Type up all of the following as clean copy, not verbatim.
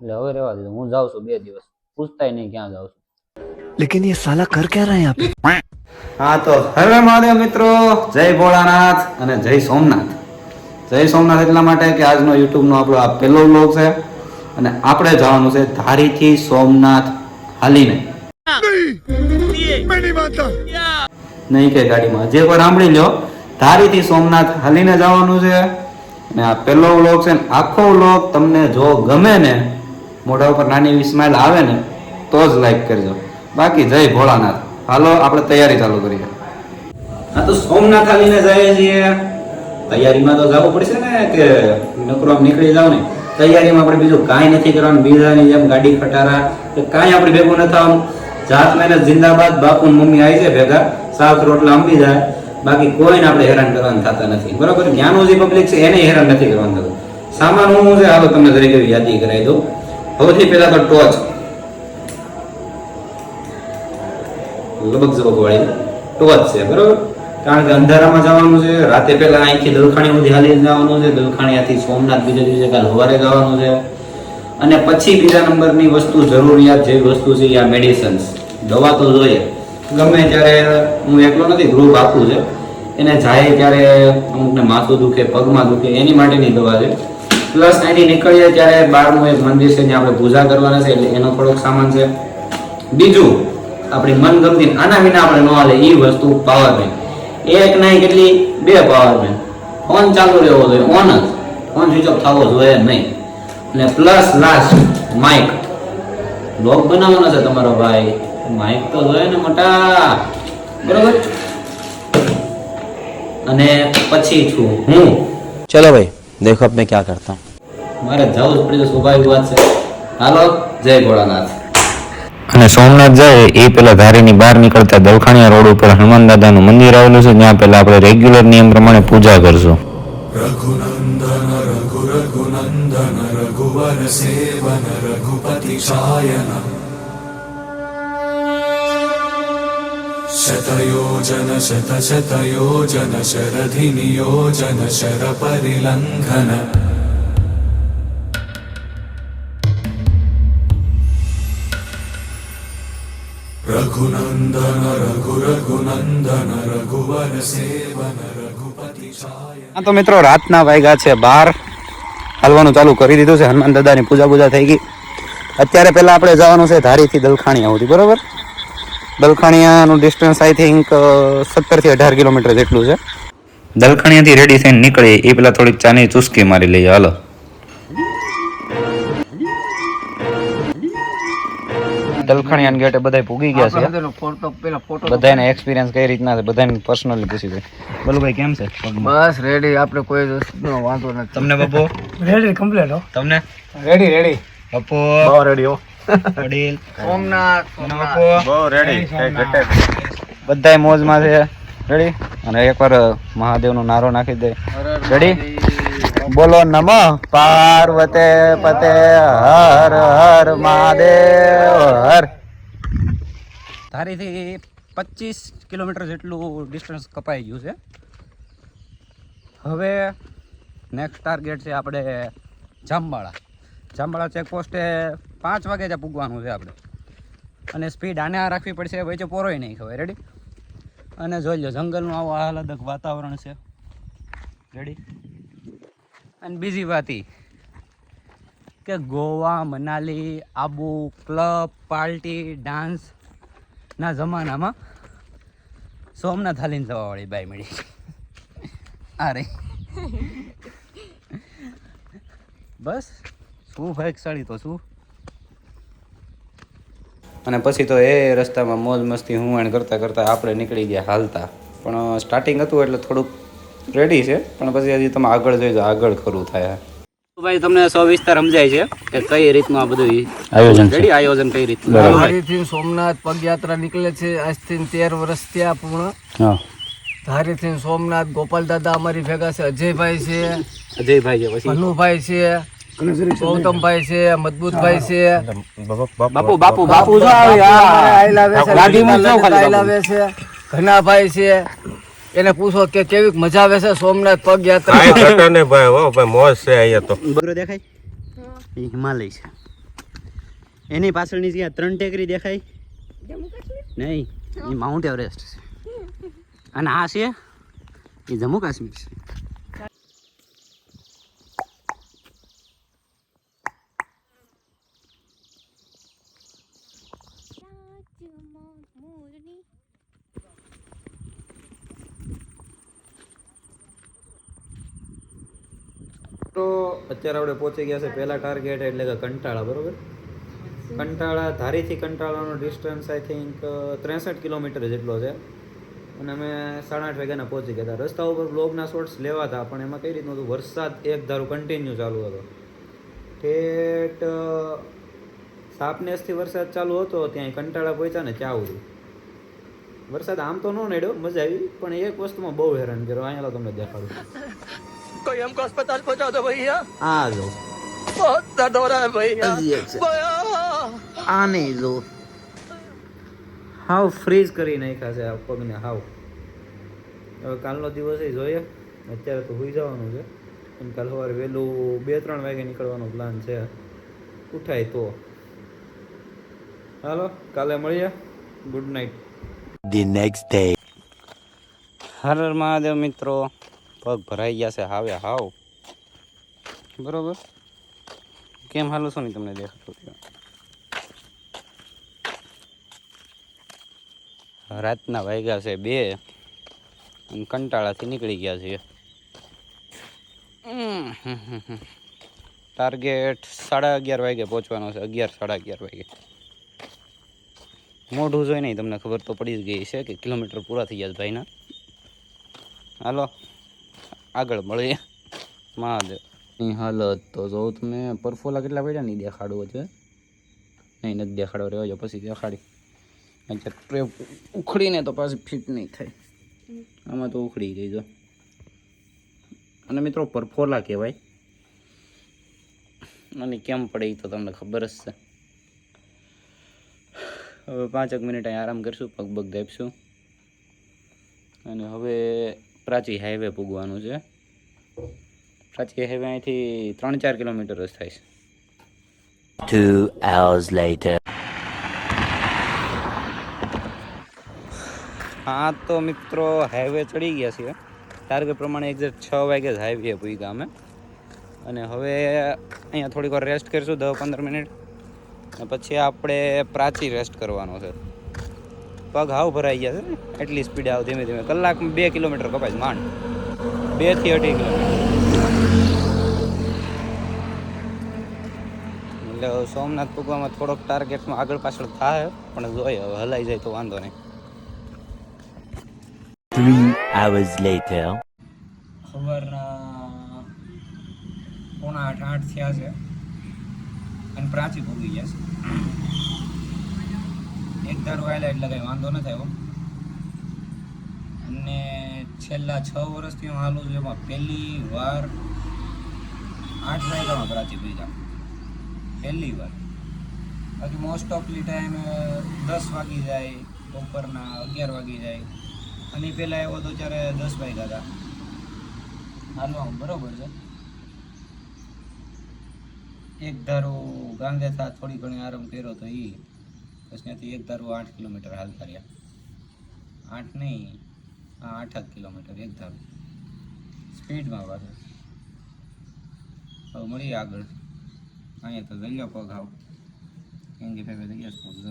એટલે હવે રહેવા દીધું. હું જાઉં છું 2 દિવસ, પૂછતાય નહીં ક્યાં જાઉં છું. लेकिन ये साला कर क्या रहा है यहाँ पे? હા તો હવે મહાદેવ મિત્રો, જય ભોળાનાથ અને જય સોમનાથ. જય સોમનાથ એટલા માટે કે આજનો યુટ્યુબનો આપણો આ પહેલો વ્લોગ છે અને આપણે જવાનું છે ધારીથી સોમનાથ હાલીને. નહીં કે ગાડીમાં જે પર સાંભળી લ્યો, ધારીથી સોમનાથ હાલીને જવાનું છે. અને આ પહેલો વ્લોગ છે ને, આખો વ્લોગ તમને જો ગમે ને, મોઢા ઉપર નાની એવી સ્માઈલ આવે ને, તો જ લાઈક કરજો. બાકી જય ભોળાનાથ. હાલો આપણે તૈયારી ચાલુ કરીએ. હા તો સોમનાથ હાલીને જઈએ છીએ. તૈયારીમાં તો જવું પડશે ને, કે નકરો આમ નીકળી જાવ ને. તૈયારીમાં આપણે બીજું કાંઈ નથી કરવાનું, બીજાની જેમ ગાડી ખટારા કે કાંઈ આપણે ભેગું નથી થવાનું. જાત મહેનત જિંદાબાદ. બાપુ ને મમ્મી આવી છે ભેગા, શાક રોટલા અંબી જાય. બાકી કોઈને આપણે હેરાન કરવાનું થતા નથી, બરોબર. ત્યાંનું જે પબ્લિક છે એને હેરાન નથી કરવાનું થતું. સામાન હું છે, હાલો તમને દરેક એવી યાદી કરાવી દઉં. સૌથી પહેલા તો ટોચ લબક ઝબક વાળી ટોચ છે, બરોબર. કારણ કે અંધારામાં જવાનું છે. રાતે પહેલા અહીંથી દલખાણી સુધી હાલી જવાનું છે. દલખાણીયાથી સોમનાથ બીજા દિવસે કાલ સવારે જવાનું છે. અને પછી બીજા નંબરની વસ્તુ, જરૂરિયાત જેવી વસ્તુ છે આ મેડિસિન્સ. દવા તો જોઈએ. ગમે ત્યારે હું એકલો નથી, ગ્રુપ આખું છે. એને જાય ત્યારે અમુકને માથું દુખે, પગમાં દુખે, એની માટેની દવા છે. પ્લસ અહીંથી નીકળીએ ત્યારે બહારનું એક મંદિર છે જ્યાં આપણે પૂજા કરવાના છે, એટલે એનો થોડોક સામાન છે. બીજું આપણી મનગમતી, આના વિના આપણે ન હાલે એ વસ્તુ, પાવર બેંક. એક નહીં કેટલી, 2 પાવર બેંક. ફોન ચાલુ રહેવો જોઈએ, ઓન જ. ફોન સ્વિચ ઓફ થવો જોઈએ નહીં. અને પ્લસ લાસ્ટ માઇક. બ્લોગ બનાવવાનો છે તમારો ભાઈ, માઇક તો જોઈએ ને મોટા, બરોબર. અને પછી છું હું. चलो भाई देखो अब मैं क्या करता हूँ. મારે જવું જ પડે, સ્વાભાવિક વાત છે. હાલો, જય ભોળાનાથ. અને સોમનાથ જાય એ પેલા ધારીની બહાર નીકળતા દલખાણીયા રોડ ઉપર હનુમાન દાદાનું મંદિર આવેલું છે. ત્યાં પેલા આપણે રેગ્યુલર નિયમ પ્રમાણે પૂજા કરશું. रघुनंदन रघु रघुनंदन रघुवर सेवन रघुपति शायन शतयोजन शत शतयोजन शरधि नियोजन शर परिलंघन रघुनंदन रघु रघुनंदन रघुवर सेवन रघुपति शायन. હા તો મિત્રો, રાતના વાગ્યા છે 12. હાલવાનું ચાલુ કરી દીધું છે. હનુમાન દાદાની પૂજા થઈ ગઈ. અત્યારે પહેલા આપણે જવાનું છે ધારીથી દલખાણીયા સુધી, બરોબર. દલખાણીયાનું ડિસ્ટન્સ આઈ થિંક 17 થી 18 કિલોમીટર જેટલું છે. દલખાણીયાથી રેડી થઈને નીકળીએ એ પેલા થોડીક ચાની ચુસ્કી મારી લઈએ. હાલો. દલખાણીયા ગેટે બધા પૂગી ગયા છે. બધાને એક્સપિરિયન્સ કઈ રીતના છે બધાને પર્સનલી પૂછી દે. બોલુભાઈ કેમ છે? બસ રેડી, આપણે કોઈ વસ્તુનો વાંધો નથી. તમને બાપુ? રેડી કમ્પ્લીટ હો. તમને? રેડી બાપુ બહુ રેડી હો. વડીલ સોમનાથ બાપુ બહુ રેડી. બધાય મોજમાં છે. રેડી? અને એકવાર મહાદેવનો નારો નાખી દે. રેડી? બોલો નમઃ પાર્વતે પતે હર હર મહાદેવ હર. ધારીથી 25 કિલોમીટર જેટલું ડિસ્ટન્સ કપાઈ ગયું છે. હવે નેક્સ્ટ ટાર્ગેટ છે આપણે જામબાળા ચેકપોસ્ટે 5 વાગે ત્યાં પૂગવાનું છે આપણે. અને સ્પીડ આને આ રાખવી પડશે, વચ્ચે પોરોય નહીં ખવાય. રેડી? અને જોઈ લો, જંગલનું આવું આહલાદક વાતાવરણ છે. રેડી? અને બીજી વાત એ કે ગોવા, મનાલી, આબુ, ક્લબ, પાર્ટી, ડાન્સના જમાનામાં સોમનાથ હાલીને જવાવાળી બાઈ મળી. અરે બસ શું ભાગશાળી તો શું. અને પછી તો એ રસ્તામાં મોજ મસ્તી હું કરતાં કરતાં આપણે નીકળી ગયા હાલતા. પણ સ્ટાર્ટિંગ હતું એટલે થોડુંક રેડી છે, પણ પછી હજી તમે આગળ જોઈજો, આગળ ખરું થાય. ભાઈ તમને સવિસ્તાર સમજાય છે કે કઈ રીતનું આ બધું આયોજન રેડી, આયોજન કઈ રીતનું. ધારીથી સોમનાથ પગયાત્રા નીકળે છે. આજથી 13 વર્ષ થયા પૂર્ણ. હા, ધારીથી સોમનાથ ગોપાલ દાદા અમારી ભેગા છે. અજયભાઈ છે, અજયભાઈ છે, પછી ભનુભાઈ છે, ગૌતમભાઈ છે, મજબૂતભાઈ છે, બાપુ બાપુ બાપુ જો આવે છે, ઘનાભાઈ છે. એને પૂછો કે કેવી મજા આવે છે સોમનાથ પગયાત્રા. ભાઈ મોજ છે અહીંયા તો. બગરો દેખાય? એ હિમાલય છે. એની પાછળની જ્યાં 3 ટેકરી દેખાય નહીં, એ માઉન્ટ એવરેસ્ટ છે. અને આ છે એ જમ્મુ કાશ્મીર છે. તો અત્યારે આપણે પહોંચી ગયા છે પહેલા ટાર્ગેટ એટલે કે કંટાળા. બરોબર, કંટાળા ધારીથી કંટાળાનો ડિસ્ટન્સ આઈ થિંક 63 કિલોમીટર જેટલો છે. અને અમે 8:30 વાગ્યાના પહોંચી ગયા હતા. રસ્તા ઉપર બ્લોગના શોર્ટ્સ લેવા હતા, પણ એમાં કઈ રીતનું હતું, વરસાદ એક ધારો કન્ટિન્યુ ચાલુ હતો. ઠેઠ સાપનેસથી વરસાદ ચાલુ હતો, ત્યાં કંટાળા પહોંચ્યા ને ત્યાં સુધી વરસાદ આમ તો ન નડ્યો, મજા આવી. પણ એક વસ્તુમાં બહુ હેરાન કર્યો. અહીંયા તમને દેખાડું. कोई हमको अस्पताल पहुंचा दो भैया, આ જો बहुत दर्द हो रहा है भैया. આ નહીં જો, હાવ ફ્રીઝ કરી નાખ્યા છે આ પગને હાવ. હવે કાલનો દિવસ જોઈએ, અત્યારે તો સુઈ જવાનું છે. અને કાલ સવારે વહેલું 2-3 વાગે નીકળવાનો પ્લાન છે, ઉઠાય તો. હાલો, કાલે મળીએ. Good night. The next day. Har Har Mahadev મિત્રો. પગ ભરાઈ ગયા છે હાવે હાવ. બરોબર, કેમ હાલું છું ને તમને દેખાતું. રાતના વાગ્યા છે 2 અને કંટાળાથી નીકળી ગયા છીએ. ટાર્ગેટ 11:30 વાગે પહોંચવાનો છે. 11-11:30 વાગે. મોઢું જોઈ નહીં તમને ખબર તો પડી જ ગઈ છે કે કિલોમીટર પૂરા થઈ ગયા છે ભાઈના. હાલો, આગળ મળીએ. મહાદેવ. ની હાલત તો જોઉં તમે. પરફોલા કેટલા પડ્યા નહીં દેખાડવો છે. નહીં નથી દેખાડવો, રહેવા જો પછી દેખાડી. અત્યારે ઉખડીને તો પાછી ફિટ નહીં થાય. આમાં તો ઉખડી ગઈ જો. અને મિત્રો પરફોલા કહેવાય. અને કેમ પડે એ તો તમને ખબર જ છે. હવે 5 મિનિટ અહીં આરામ કરીશું, પગ બગ દાબીશું. અને હવે પ્રાચી હાઈવે પૂગવાનું છે. પ્રાચી હાઈવે અહીંથી 3-4 કિલોમીટર જ થાય છે. 2 hours later. હા તો મિત્રો હાઈવે ચડી ગયા છીએ. ટાર્ગેટ પ્રમાણે એક્ઝેક્ટ 6 વાગે જ હાઈવે પૂગ્યા અમે. અને હવે અહીંયા થોડીક વાર રેસ્ટ કરીશું, 10-15 મિનિટ. અને પછી આપણે પ્રાચી રેસ્ટ કરવાનો છે. પગ હાવ ભરાઈ ગયા છે ને, એટલી સ્પીડે આવ ધીમે ધીમે. કલાકમાં 2 કિલોમીટર કપાય માંડ, 2 થી 2.5 કિલોમીટર. એટલે સોમનાથ પૂગવામાં થોડોક ટાર્ગેટમાં આગળ પાછળ થાય, પણ જોઈએ હવે હલાઈ જાય તો વાંધો નહીં. 3 hours later. સવારના 7:45 થયા છે અને પ્રાચી પૂગી ગયા છે. એક ધારો આવેલા એટલે કંઈ વાંધો ન થયો. અને છેલ્લા 6 વર્ષથી હું હાલું છું, એમાં પહેલી વાર 8 વાગ્યામાં પ્રાચી પૂગ્યા. પહેલી વાર. બાકી મોસ્ટ ઓફલી ટાઈમ 10 વાગી જાય, બપોરના 11 વાગી જાય. અને પહેલાં આવ્યો તો ત્યારે 10 વાગ્યા હતા. હાલવામાં બરોબર છે. એક ધારો ગાંધેથા થોડી ઘણી આરામ કર્યો તો એ પછી ત્યાંથી એક ધારો 8 કિલોમીટર હાલતા રહ્યા. 8 નહીં, 8 કિલોમીટર એક ધારો સ્પીડમાં વાગે. હવે મળીએ આગળ. અહીંયા તો દરિયા પગ આવ એંગી ફેફે દરિયા પગ.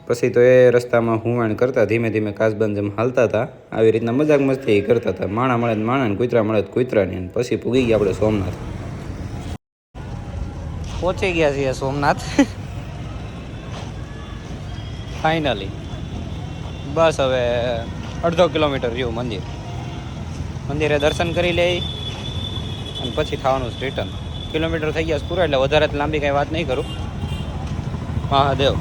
પછી તો એ રસ્તામાં હુવાણ કરતા ધીમે ધીમે કાસબંધ જેમ હાલતા હતા. આવી રીતના મજાક મસ્તી કરતા હતા. માણા મળે તો માણા ને કૂતરા મળે તો કૂતરાની. અને પછી પૂગી ગયા આપણે સોમનાથ. પહોંચી ગયા છીએ સોમનાથ ફાઇનલી. બસ હવે 1/2 કિલોમીટર રહ્યું મંદિર. મંદિરે દર્શન કરી લઈ અને પછી થવાનું છે રિટર્ન. કિલોમીટર થઈ ગયા પૂરા, એટલે વધારે લાંબી કાંઈ વાત નહીં કરું. મહાદેવ.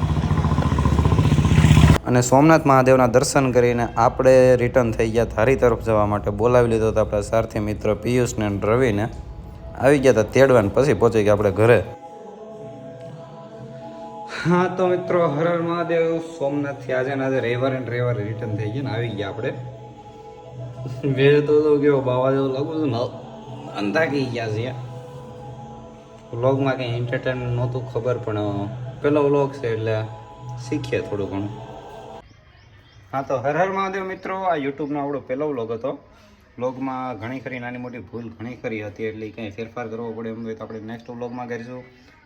અને સોમનાથ મહાદેવના દર્શન કરીને આપણે રિટર્ન થઈ ગયા ધારી તરફ જવા માટે. બોલાવી લીધો હતો આપણા સારથી મિત્ર પિયુષને અને રવિને. આવી ગયા હતા તેડવાને, પછી પહોંચી ગયા આપણે ઘરે. હા તો મિત્રો હર હર મહાદેવ. સોમનાથથી આજે ને આજે રવિવારે રિટર્ન થઈ ગયા ને આવી ગયા આપણે. વેર તો કેવો બાવા જેવું લાગુ છું ને, અંધાકી ગયા છે. વ્લોગમાં કંઈ એન્ટરટેનમેન્ટ નહોતું ખબર, પણ પહેલો વ્લોગ છે એટલે શીખીએ થોડું ઘણું. હા તો હર હર મહાદેવ મિત્રો, આ યુટ્યુબનો આપણો પહેલો વ્લોગ હતો. વ્લોગમાં ઘણી ખરી નાની મોટી ભૂલ ઘણી ખરી હતી, એટલે કંઈ ફેરફાર કરવો પડે એમ હોય તો આપણે નેક્સ્ટ વ્લોગમાં કરીશું.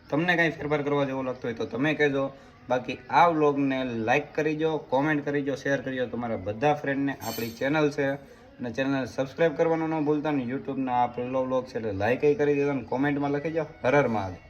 તમને કંઈ ફેરફાર કરવા જેવો લાગતો હોય તો તમે કહેજો. બાકી આ વ્લોગને લાઇક કરીજો, કોમેન્ટ કરીજો, શેર કરીજો તમારા બધા ફ્રેન્ડને. આપણી ચેનલ છે અને ચેનલને સબસ્ક્રાઈબ કરવાનું ન ભૂલતા ને. યુટ્યુબના આ પહેલો વ્લોગ છે એટલે લાઇક કરી દેજો અને કોમેન્ટમાં લખી જાઓ હર હર મહાદેવ.